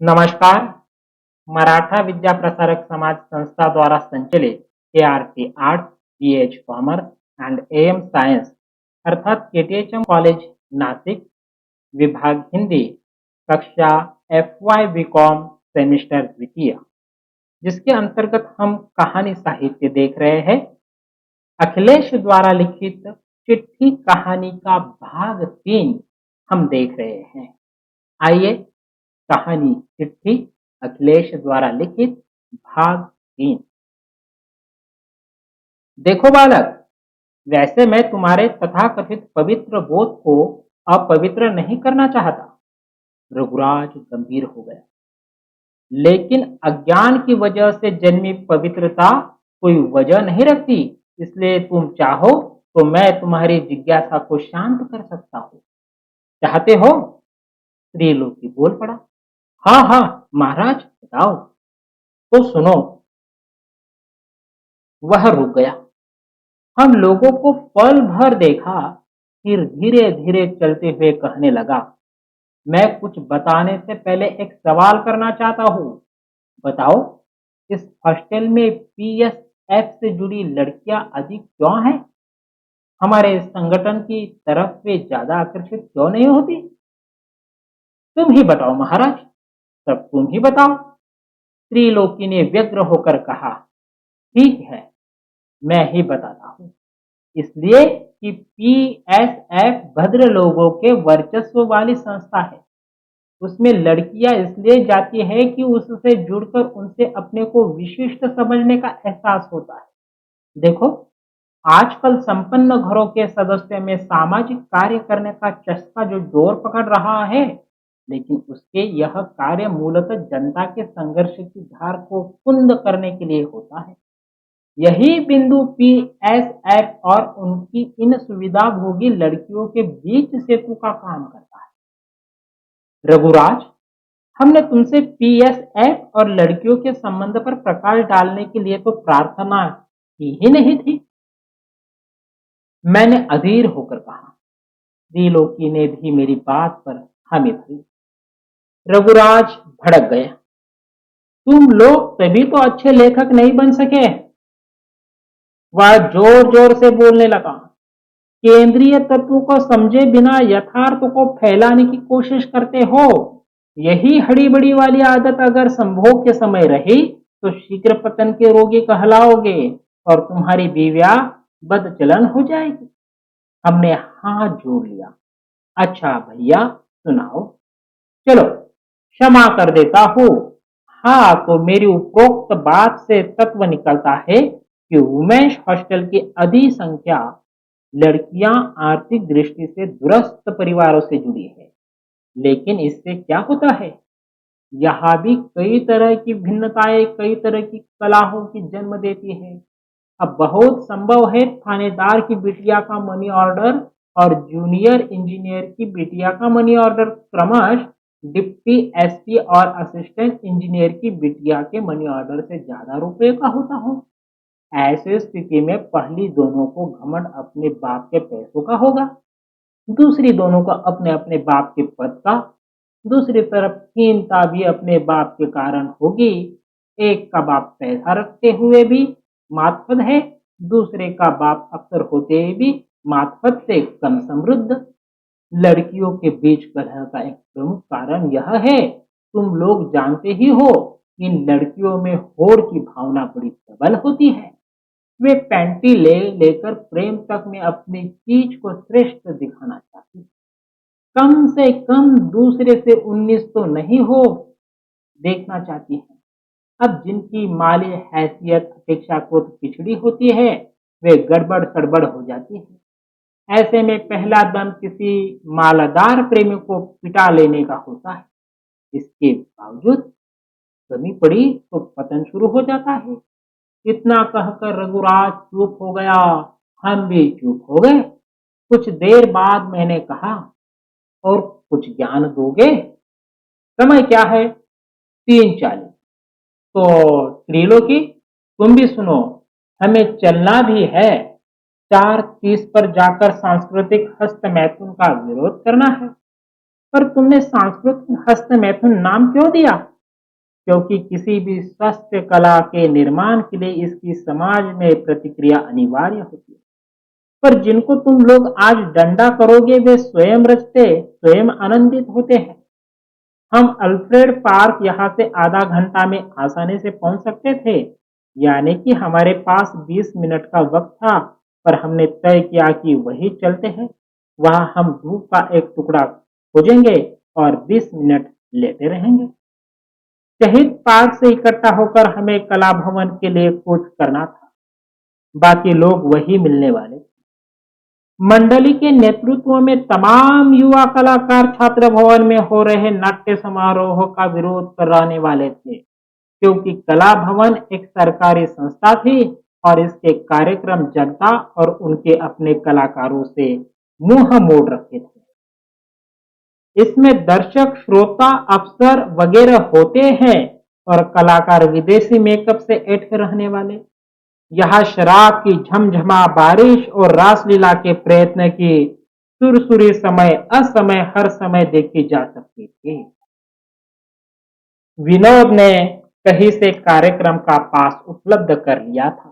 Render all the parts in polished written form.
नमस्कार। मराठा विद्या प्रसारक समाज संस्था द्वारा संचालित ART arts, BH commerce and AM science अर्थात KTHM कॉलेज नासिक, विभाग हिंदी, कक्षा FY BCom सेमिस्टर द्वितीय, जिसके अंतर्गत हम कहानी साहित्य देख रहे हैं। अखिलेश द्वारा लिखित चिट्ठी कहानी का भाग 3 हम देख रहे हैं। आइए, कहानी चिट्ठी अखिलेश द्वारा लिखित भाग 3। देखो बालक, वैसे मैं तुम्हारे तथाकथित पवित्र बोध को अपवित्र नहीं करना चाहता। रघुराज गंभीर हो गया। लेकिन अज्ञान की वजह से जन्मी पवित्रता कोई वजह नहीं रखती। इसलिए तुम चाहो तो मैं तुम्हारी जिज्ञासा को शांत कर सकता हूँ। चाहते हो? त्रिलोकी बोल पड़ा। हाँ हाँ महाराज, बताओ। तो सुनो। वह रुक गया। हम लोगों को पल भर देखा, फिर धीरे धीरे चलते हुए कहने लगा, मैं कुछ बताने से पहले एक सवाल करना चाहता हूँ। बताओ, इस हॉस्टल में PSF से जुड़ी लड़कियां अधिक क्यों हैं? हमारे संगठन की तरफ वे ज्यादा आकर्षित क्यों नहीं होती? तुम ही बताओ महाराज, सब तुम ही बताओ। त्रिलोकी ने व्यग्र होकर कहा। ठीक है, मैं ही बताता हूँ। इसलिए कि PSF भद्र लोगों के वर्चस्व वाली संस्था है। उसमें लड़कियां इसलिए जाती है कि उससे जुड़कर उनसे अपने को विशिष्ट समझने का एहसास होता है। देखो, आजकल संपन्न घरों के सदस्यों में सामाजिक कार्य करने का चस्का जो जोर पकड़ रहा है, लेकिन उसके यह कार्य मूलतः जनता के संघर्ष की धार को कुंद करने के लिए होता है। यही बिंदु PSF और उनकी इन सुविधा भोगी लड़कियों के बीच सेतु का काम करता है। रघुराज, हमने तुमसे PSF और लड़कियों के संबंध पर प्रकाश डालने के लिए तो प्रार्थना की ही नहीं थी। मैंने अधीर होकर कहा। त्रिलोकी ने भी मेरी बात पर हामी भरी। रघुराज भड़क गया। तुम लोग तभी तो अच्छे लेखक नहीं बन सके। वह जोर जोर से बोलने लगा। केंद्रीय तत्व को समझे बिना यथार्थ को फैलाने की कोशिश करते हो। यही हड़ी बड़ी वाली आदत अगर संभोग के समय रही तो शीघ्र पतन के रोगी कहलाओगे और तुम्हारी बीविया बदचलन हो जाएगी। हमने हाथ जोड़ लिया। अच्छा भैया, सुनाओ। चलो, क्षमा कर देता हूँ। हाँ, तो मेरी उपरोक्त बात से तत्व निकलता है कि वुमेन्स हॉस्टल की अधिसंख्या लड़कियां आर्थिक दृष्टि से दुरस्त परिवारों से जुड़ी है। लेकिन इससे क्या होता है? यहाँ भी कई तरह की भिन्नताएं कई तरह की कलाहों की जन्म देती है। अब बहुत संभव है थानेदार की बिटिया का मनी ऑर्डर और जूनियर इंजीनियर की बिटिया का मनी ऑर्डर क्रमश डिप्टी SP और असिस्टेंट इंजीनियर की बिटिया के मनी ऑर्डर से ज्यादा रुपए का होता हो। ऐसे स्थिति में पहली दोनों को घमंड अपने बाप के पैसों का होगा, दूसरी दोनों को अपने अपने बाप के पद का, दूसरी तरफ हीनता भी अपने बाप के कारण होगी। एक का बाप पैसा रखते हुए भी मातहत है, दूसरे का बाप अफसर होते हुए भी मातहत से कम समृद्ध। लड़कियों के बीच कलह का एक प्रमुख कारण यह है, तुम लोग जानते ही हो, इन लड़कियों में होड़ की भावना बड़ी प्रबल होती है। वे पैंटी ले लेकर प्रेम तक में अपनी चीज को श्रेष्ठ दिखाना चाहती, कम से कम दूसरे से 19 तो नहीं हो देखना चाहती हैं। अब जिनकी माली हैसियत अपेक्षाकृत पिछड़ी होती है, वे गड़बड़ सड़बड़ हो जाती है। ऐसे में पहला दम किसी मालादार प्रेमी को पिटा लेने का होता है। इसके बावजूद कमी पड़ी तो पतन शुरू हो जाता है। इतना कहकर रघुराज चुप हो गया। हम भी चुप हो गए। कुछ देर बाद मैंने कहा, और कुछ ज्ञान दोगे? समय क्या है? 3:40। तो त्रिलोकी, तुम भी सुनो, हमें चलना भी है। 4:30 पर जाकर सांस्कृतिक हस्तमैथुन का विरोध करना है। पर तुमने सांस्कृतिक हस्तमैथुन नाम क्यों दिया? क्योंकि किसी भी स्वस्थ कला के निर्माण के लिए इसकी समाज में प्रतिक्रिया अनिवार्य होती है। पर जिनको तुम लोग आज डंडा करोगे वे स्वयं रचते, स्वयं आनंदित होते हैं। हम अल्फ्रेड पार्क यहाँ से आधा घंटा में आसानी से पहुंच सकते थे, यानी कि हमारे पास 20 मिनट का वक्त था, पर हमने तय किया कि वही चलते हैं। वहां हम धूप का एक टुकड़ा खोजेंगे और 20 मिनट लेते रहेंगे। शहीद पार्क से इकट्ठा होकर हमें कला भवन के लिए कुछ करना था। बाकी लोग वही मिलने वाले। मंडली के नेतृत्व में तमाम युवा कलाकार छात्र भवन में हो रहे नाट्य समारोह का विरोध कराने वाले थे, क्योंकि कला भवन एक सरकारी संस्था थी और इसके कार्यक्रम जनता और उनके अपने कलाकारों से मुंह मोड़ रखे थे। इसमें दर्शक, श्रोता, अफसर वगैरह होते हैं और कलाकार विदेशी मेकअप से ऐठे रहने वाले। यहाँ शराब की झमझमा, बारिश और रासलीला के प्रयत्न की सुरसुरी समय असमय हर समय देखी जा सकती थी। विनोद ने कहीं से कार्यक्रम का पास उपलब्ध कर लिया था।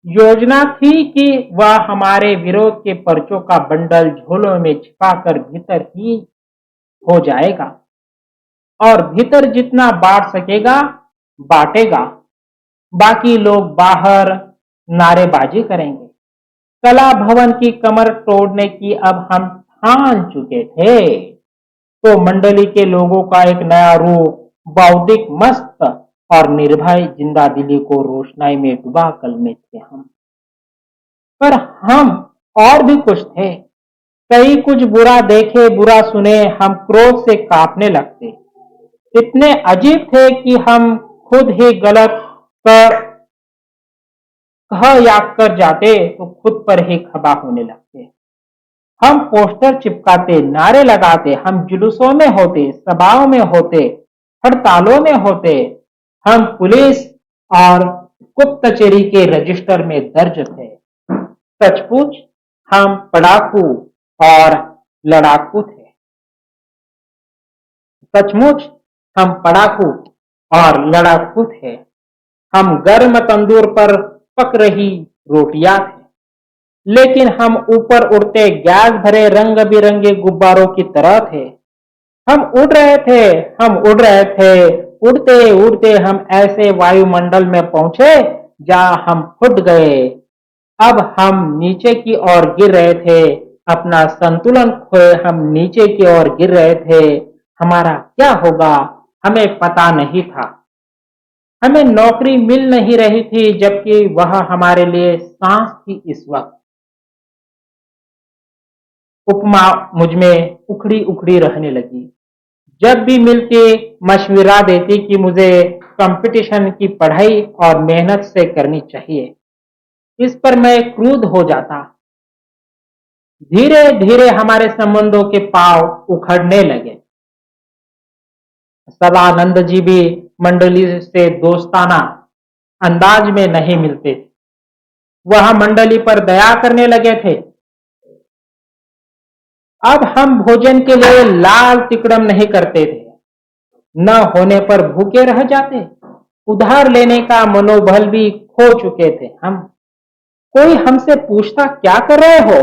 योजना थी कि वह हमारे विरोध के पर्चों का बंडल झोलों में छिपाकर भीतर ही हो जाएगा और भीतर जितना बांट सकेगा बांटेगा। बाकी लोग बाहर नारेबाजी करेंगे। कला भवन की कमर तोड़ने की अब हम ठान चुके थे। तो मंडली के लोगों का एक नया रूप, बौद्धिक, मस्त और निर्भय जिंदादिली को रोशनाई में डुबा कल में थे हम। पर हम और भी कुछ थे। कई कुछ बुरा देखे, बुरा सुने, हम क्रोध से कांपने लगते। इतने अजीब थे कि हम खुद ही गलत कर कह या कर जाते तो खुद पर ही खबा होने लगते। हम पोस्टर चिपकाते, नारे लगाते, हम जुलूसों में होते, सभाओं में होते, हड़तालों में होते। हम पुलिस और गुप्तचरी के रजिस्टर में दर्ज थे। सचमुच हम पढ़ाकू और लड़ाकू थे। सचमुच हम पढ़ाकू और लड़ाकू थे। हम गर्म तंदूर पर पक रही रोटियां थे, लेकिन हम ऊपर उड़ते गैस भरे रंग बिरंगे गुब्बारों की तरह थे। हम उड़ रहे थे, हम उड़ रहे थे। उड़ते उड़ते हम ऐसे वायुमंडल में पहुंचे जहां हम फूट गए। अब हम नीचे की ओर गिर रहे थे। अपना संतुलन खोए हम नीचे की ओर गिर रहे थे। हमारा क्या होगा हमें पता नहीं था। हमें नौकरी मिल नहीं रही थी, जबकि वह हमारे लिए सांस थी इस वक्त। उपमा मुझमें उखड़ी उखड़ी रहने लगी। जब भी मिलती मशविरा देती कि मुझे कंपटीशन की पढ़ाई और मेहनत से करनी चाहिए। इस पर मैं क्रुद्ध हो जाता। धीरे धीरे हमारे संबंधों के पांव उखड़ने लगे। सदानंद जी भी मंडली से दोस्ताना अंदाज में नहीं मिलते थे। वह मंडली पर दया करने लगे थे। अब हम भोजन के लिए लाल तिकड़म नहीं करते थे। न होने पर भूखे रह जाते। उधार लेने का मनोबल भी खो चुके थे हम। कोई हमसे पूछता क्या कर रहे हो,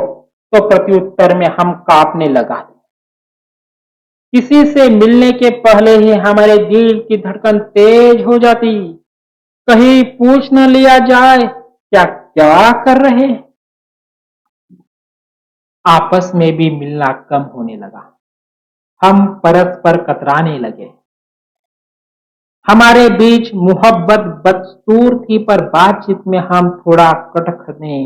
तो प्रत्युत्तर में हम कांपने लगा। किसी से मिलने के पहले ही हमारे दिल की धड़कन तेज हो जाती। कहीं पूछ न लिया जाए क्या क्या कर रहे। आपस में भी मिलना कम होने लगा। हम परस्पर कतराने लगे। हमारे बीच मोहब्बत बदस्तूर थी, पर बातचीत में हम थोड़ा कटखने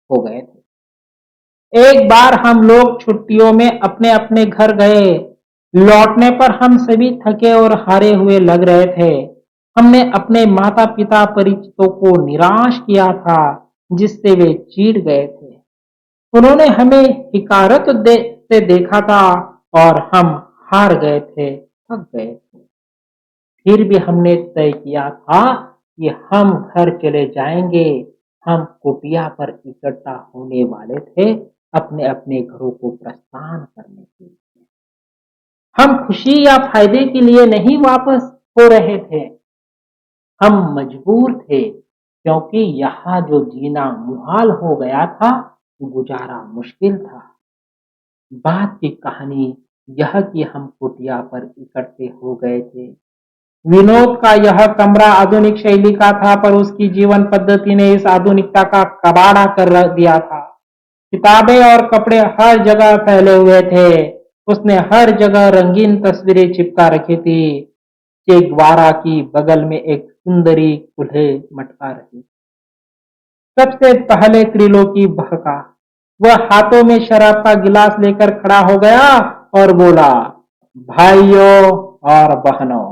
हो गए थे। एक बार हम लोग छुट्टियों में अपने अपने घर गए। लौटने पर हम सभी थके और हारे हुए लग रहे थे। हमने अपने माता पिता परिचितों को निराश किया था, जिससे वे चिढ़ गए थे। उन्होंने हमें से देखा था और हम हार गए थे, थक गए थे। फिर भी हमने तय किया था कि हम घर चले जाएंगे। हम कुटिया पर इकट्ठा होने वाले थे अपने अपने घरों को प्रस्थान करने के लिए। हम खुशी या फायदे के लिए नहीं वापस हो रहे थे, हम मजबूर थे क्योंकि यहाँ जो जीना मुहाल हो गया था, गुजारा मुश्किल था। बात की कहानी यह कि हम कुटिया पर इकट्ठे हो गए थे। विनोद का यह कमरा आधुनिक शैली का था, पर उसकी जीवन पद्धति ने इस आधुनिकता का कबाड़ा कर रख दिया था। किताबें और कपड़े हर जगह फैले हुए थे। उसने हर जगह रंगीन तस्वीरें चिपका रखी थी। चे ग्वारा की बगल में एक सुंदरी कुल्हे मटका रही। सबसे पहले त्रिलोकी बहका। वह हाथों में शराब का गिलास लेकर खड़ा हो गया और बोला, भाइयों और बहनों,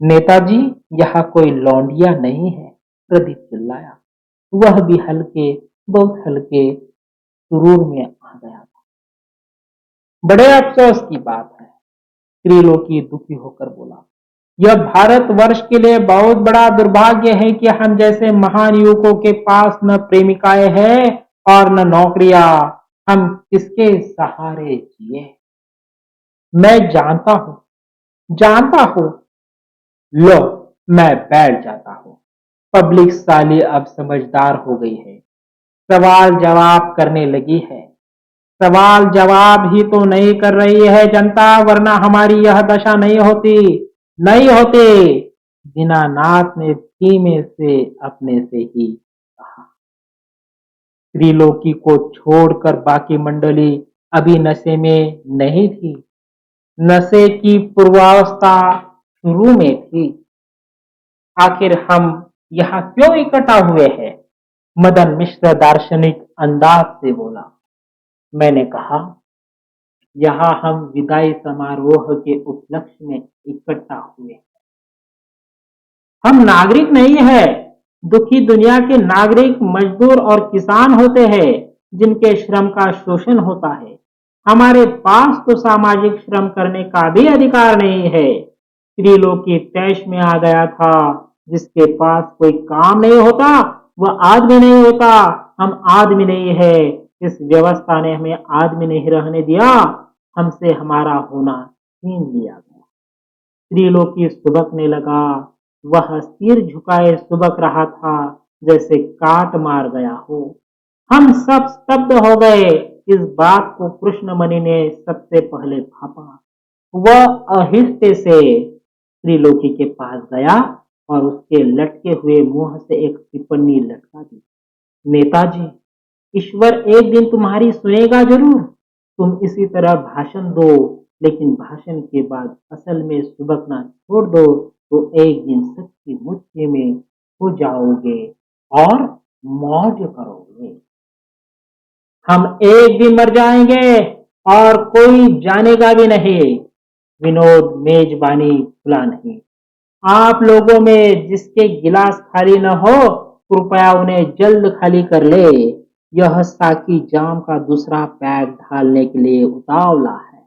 नेताजी यहाँ कोई लौंडिया नहीं है। प्रदीप चिल्लाया। वह भी हल्के, बहुत हल्के सुरूर में आ गया था। बड़े अफसोस की बात है, त्रिलोकी दुखी होकर बोला, यह भारतवर्ष के लिए बहुत बड़ा दुर्भाग्य है कि हम जैसे महान युवकों के पास न प्रेमिकाएं हैं और न नौकरियां। हम किसके सहारे जिए? मैं जानता हूं। लो, मैं बैठ जाता हूं। पब्लिक साली अब समझदार हो गई है, सवाल जवाब करने लगी है। सवाल जवाब ही तो नहीं कर रही है जनता, वरना हमारी यह दशा नहीं होती। दीनानाथ ने धीमे से अपने से ही कहा। त्रिलोकी को छोड़कर बाकी मंडली अभी नशे में नहीं थी। नशे की पूर्वावस्था शुरू में थी। आखिर हम यहाँ क्यों इकट्ठा हुए हैं? मदन मिश्र दार्शनिक अंदाज से बोला। मैंने कहा, यहाँ हम विदाई समारोह के उपलक्ष्य में इकट्ठा हुए। हम नागरिक नहीं है। दुखी दुनिया के नागरिक मजदूर और किसान होते हैं, जिनके श्रम का शोषण होता है। हमारे पास तो सामाजिक श्रम करने का भी अधिकार नहीं है। त्रिलोकी तैश में आ गया था। जिसके पास कोई काम नहीं होता, वह आदमी नहीं होता। हम आदमी नहीं है। इस व्यवस्था ने हमें आदमी नहीं रहने दिया, हमसे हमारा होना छीन लिया गया। त्रिलोकी सुबकने लगा। वह सिर झुकाए सुबक रहा था, जैसे काट मार गया हो। हम सब स्तब्ध हो गए। इस बात को कृष्णमणि ने सबसे पहले भापा। वह आहिस्ते से त्रिलोकी के पास गया और उसके लटके हुए मुंह से एक टिप्पणी लटका दी। नेताजी, ईश्वर एक दिन तुम्हारी सुनेगा जरूर। तुम इसी तरह भाषण दो, लेकिन भाषण के बाद असल में सुबकना छोड़ दो तो एक दिन सच्ची मुच्ची में हो जाओगे और मौज करोगे। हम एक दिन मर जाएंगे और कोई जानेगा भी नहीं। विनोद मेजबानी खुला नहीं। आप लोगों में जिसके गिलास खाली न हो, कृपया उन्हें जल्द खाली कर ले। यह साकी जाम का दूसरा पैक ढालने के लिए उतावला है।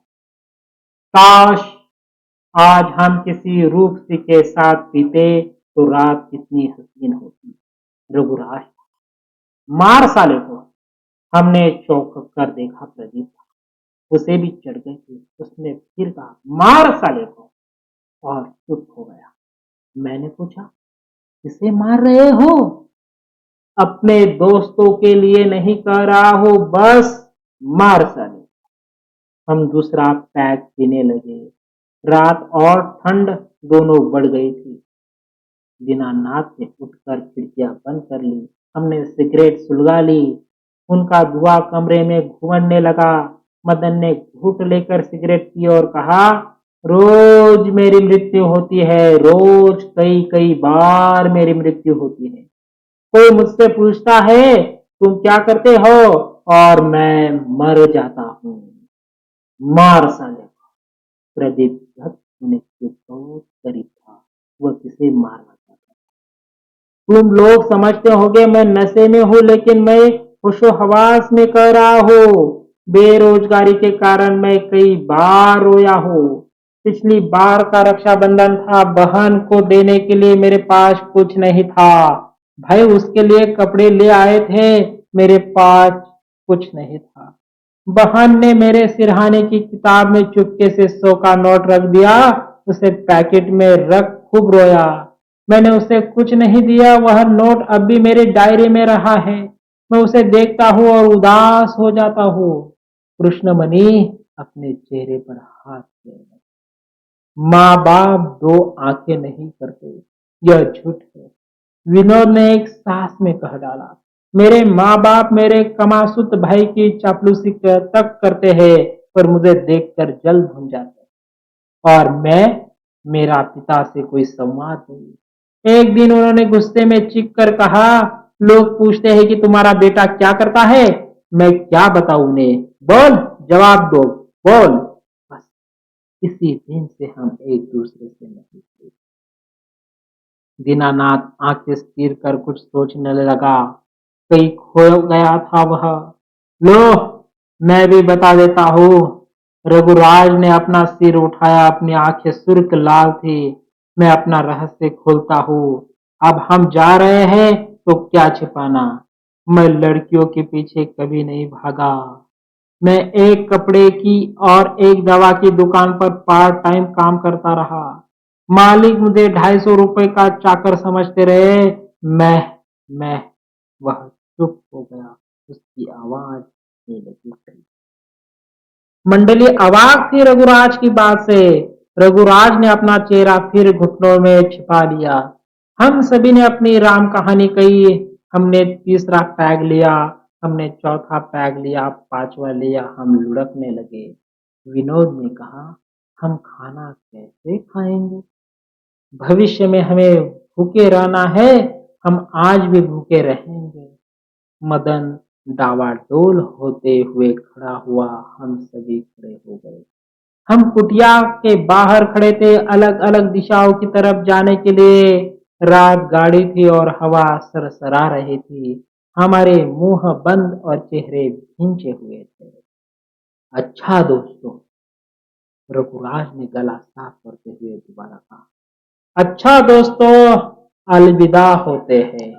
काश आज हम किसी रूपसी के साथ पीते तो रात कितनी हसीन होती। रघुराज, मार साले को। हमने चौंक कर देखा। प्रदीप उसे भी चढ़ गई थी। उसने फिर कहा, मार साले को, और चुप हो गया। मैंने पूछा, किसे मार रहे हो? अपने दोस्तों के लिए नहीं कह रहा हो, बस मार साले। हम दूसरा पैक पीने लगे। रात और ठंड दोनों बढ़ गई थी। दीनानाथ ने उठकर खिड़कियां बंद कर ली। हमने सिगरेट सुलगा ली। उनका धुआं कमरे में घुमड़ने लगा। मदन ने घूंट लेकर सिगरेट पी और कहा, रोज मेरी मृत्यु होती है, रोज कई कई बार मेरी मृत्यु होती है। कोई मुझसे पूछता है तुम क्या करते हो, और मैं मर जाता हूँ। मार साले। प्रदीप झट होने के बहुत करीब था। वह किसे मारना चाहता था? तुम लोग समझते होगे मैं नशे में हूँ, लेकिन मैं होशो हवास में कह रहा हूँ। बेरोजगारी के कारण मैं कई बार रोया हूँ। पिछली बार का रक्षाबंधन था, बहन को देने के लिए मेरे पास कुछ नहीं था। भाई उसके लिए कपड़े ले आए थे, मेरे पास कुछ नहीं था। बहन ने मेरे सिरहाने की किताब में चुपके से 100 का नोट रख दिया। उसे पैकेट में रख खूब रोया। मैंने उसे कुछ नहीं दिया। वह नोट अब भी मेरी डायरी में रहा है। मैं उसे देखता हूँ और उदास हो जाता हूँ। कृष्णमणि अपने चेहरे पर हाथ फेर, माँ बाप दो आंखें नहीं करते, यह झूठ है। विनोद ने एक सांस में कह डाला। मेरे माँ बाप मेरे कमासुत भाई की चापलूसी तक करते हैं, पर मुझे देखकर जल भून जाते हैं। और मैं, मेरा पिता से कोई संवाद नहीं। एक दिन उन्होंने गुस्से में चीख कर कहा, लोग पूछते हैं कि तुम्हारा बेटा क्या करता है। मैं क्या बताऊं उन्हें। बोल, जवाब दो, बोल। बस इसी दिन से हम एक दूसरे से नहीं थे। दीनानाथ आंखें स्थिर कर कुछ सोचने लगा। कहीं खो गया था वह। लो, मैं भी बता देता हूँ। रघुराज ने अपना सिर उठाया, अपनी आंखें सुर्ख लाल थी। मैं अपना रहस्य खोलता हूँ। अब हम जा रहे हैं तो क्या छिपाना। मैं लड़कियों के पीछे कभी नहीं भागा। मैं एक कपड़े की और एक दवा की दुकान पर पार्ट टाइम काम करता रहा। मालिक मुझे 250 रुपए का चाकर समझते रहे। मैं वह चुप हो गया। उसकी आवाज नहीं लगी। मंडली अवाक थी रघुराज की बात से। रघुराज ने अपना चेहरा फिर घुटनों में छिपा लिया। हम सभी ने अपनी राम कहानी कही। हमने तीसरा पैग लिया, हमने चौथा पैग लिया, पांचवा लिया, हम लुढ़कने लगे। विनोद ने कहा, हम खाना कैसे खाएंगे। भविष्य में हमें भूखे रहना है। हम आज भी भूखे रहेंगे। मदन डावाडोल होते हुए खड़ा हुआ। हम सभी खड़े हो गए। हम कुटिया के बाहर खड़े थे, अलग अलग दिशाओं की तरफ जाने के लिए। रात गाढ़ी थी और हवा सरसरा रही थी। हमारे मुंह बंद और चेहरे भींचे हुए थे। अच्छा दोस्तों, रघुराज ने गला साफ करते हुए दोबारा कहा, अच्छा दोस्तों, अलविदा होते हैं।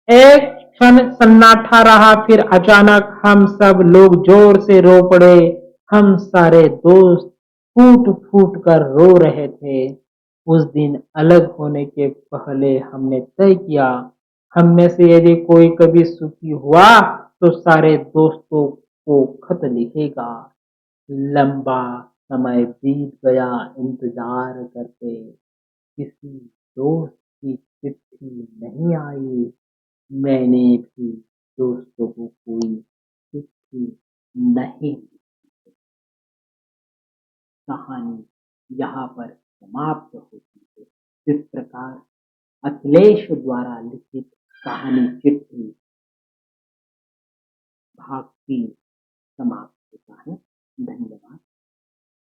एक क्षण सन्नाटा रहा, फिर अचानक हम सब लोग जोर से रो पड़े। हम सारे दोस्त फूट फूट कर रो रहे थे। उस दिन अलग होने के पहले हमने तय किया, हम में से यदि कोई कभी सुखी हुआ तो सारे दोस्तों को खत लिखेगा। लंबा समय बीत गया इंतजार करते। किसी दोस्त की चिट्ठी नहीं आई। मैंने भी दोस्तों को कोई चिट्ठी नहीं। कहानी यहाँ पर समाप्त होती है। इस प्रकार अखिलेश द्वारा लिखित कहानी चिट्ठी भाग 3